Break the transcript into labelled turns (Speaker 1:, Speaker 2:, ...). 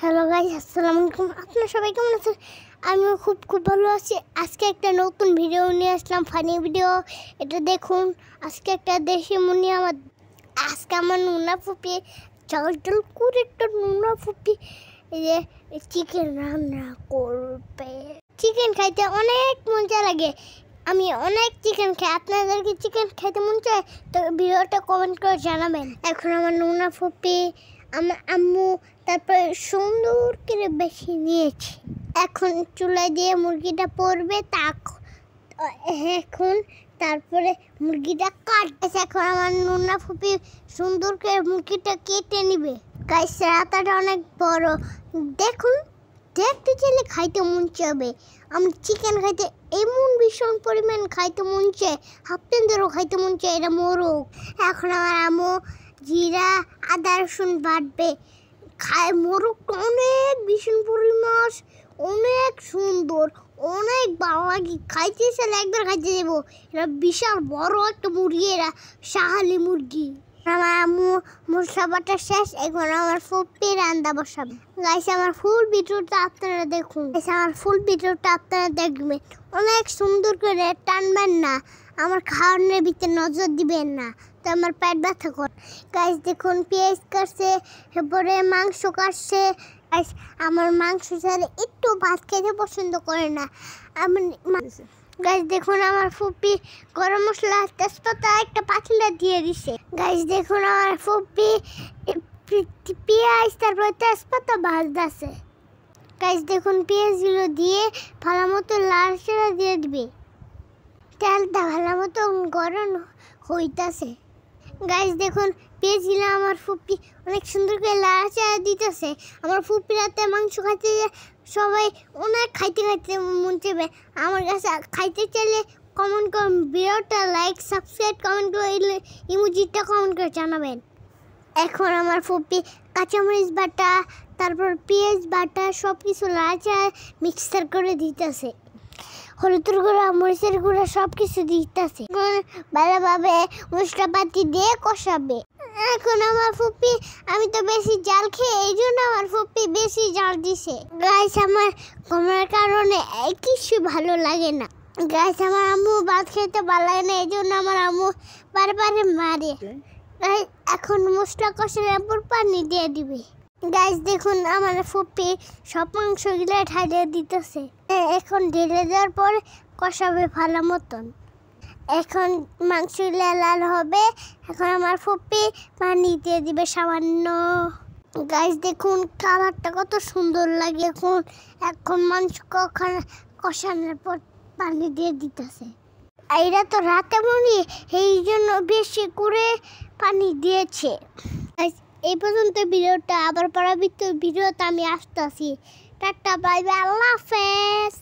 Speaker 1: Hello guys, আসসালামু আলাইকুম। আপনারা সবাই কেমন আছেন? আমিও খুব ভালো আছি। আজকে একটা নতুন ভিডিও নিয়ে আসলাম, ফানি ভিডিও। এটা দেখুন, আজকে একটা দেশি মুনি আজকে আমার নুনা ফুপি জল করে একটা নুনা ফুপি চিকেন রান্না করবে। চিকেন খাইতে অনেক মজা লাগে। আমি অনেক চিকেন খাই। আপনাদেরকে চিকেন খাইতে মন চায় তো ভিডিওটা কমেন্ট করে জানাবেন। এখন আমার নুনা ফুপি, আমার আম্মু তারপরে সুন্দর করে বেছে নিয়েছে। এখন চুলায় দিয়ে মুরগিটা পড়বে, এখন তারপরে মুরগিটা কাটতেছে। এখন আমার নুনা ফুপি সুন্দর করে মুরগিটা কেটে নিবে। গাইস, রাতাটা অনেক বড়, দেখুন। দেখতে চাইলে খাইতে মন চাবে। আমার চিকেন খাইতে এমন ভীষণ পরিমাণ খাইতে মন চায়, হাফটেন ধরেও খাইতে মন চায়। এটা মোরগ। এখন আমার আম্মু জিরা আদা রসুন বাটবে। খায় মোরগটা অনেক ভীষণ পরিমাণ, অনেক সুন্দর, অনেক ভালো লাগে। খাইতে চাইলে একবার খাইতে দেবো। এরা বিশাল বড় একটা মুরগি, এরা শাহালি মুরগি। আমার আম্মু মশলা বাটা শেষ, এখন আমার ফুপি রান্না বসাবে। গাইস, আমার ফুল ভিডিওটা আপনারা দেখুন। আমার ফুল ভিডিওটা আপনারা দেখবেন। অনেক সুন্দর করে টানবেন না, আমার খাওয়ানোর ভিতরে নজর দিবেন না, তো আমার পেট ব্যথা করে। গাইস দেখুন, পেঁয়াজ কাটছে, এরপরে মাংস কাটছে। গাইস, আমার মাংস ছাড়া একটু ভাত খেতে পছন্দ করে না। গাইস দেখুন, আমার ফুপি গরম মশলা তেজপাতা একটা পাতিলে দিয়ে দিছে। গাইস দেখুন, আমার ফুপি পেঁয়াজ তারপরে তেজপাতা ভাজতেছে। গাইস দেখুন, পেঁয়াজগুলো দিয়ে ভালো মতো লাড়াচাড়া দিয়ে দিবে। তেলটা ভালো মতো গরম হইতাছে। গাইস দেখুন, পেঁয়াজগুলো আমার ফুপি অনেক সুন্দর করে লাড়াচাড়া দিতেছে। আমার ফুপি রাতে মাংস খাইতে সবাই অনেক খাইতে মন চাইবে। আমার কাছে খাইতে চাইলে কমেন্ট করুন, ভিডিওটা লাইক সাবস্ক্রাইব কমেন্ট করে ইমোজিটা কমেন্ট করে জানাবেন। এখন আমার ফুপি কাঁচামরিচ বাটা তারপর পেঁয়াজ বাটা সব কিছু লাড়াচাড়া মিক্সার করে দিতেছে। হলুদের গুঁড়া মরিচের গুঁড়া সব কিছু দিতেছে। ভালোভাবে মশলাপাতি দিয়ে কষাবে। এখন আমার ফুপি, আমি তো বেশি জাল খেয়ে, এই জন্য আমার ফুপি বেশি জাল দিছে। গাইস, আমার কমার কারণে কিছু ভালো লাগে না। গাইস, আমার আম্মু ভাত খেতে ভালো লাগে না, এই জন্য আমার আম্মু বারে মারে। এখন মশলা কষানোর পর পানি দিয়ে দিবে। গাইস দেখুন, আমার ফুপি সব মাংসগুলো ঢালিয়ে দিতেছে। এখন ঢেলে দেওয়ার পর কষাবে ভালো মতন। এখন মাংসগুলো লাল হবে। এখন আমার ফুপি পানি দিয়ে দিবে সামান্য। গাইস দেখুন, কালারটা কত সুন্দর লাগে। এখন মাংস কষানোর পর পানি দিয়ে দিতেছে। এরা তো রাতে মনি, এই জন্য বেশি করে পানি দিয়েছে। এই পর্যন্ত ভিডিওটা, আবার পরবর্তী ভিডিওতে আমি আসতেছি। টাটা, বাই বাই, আল্লাহ হাফেজ।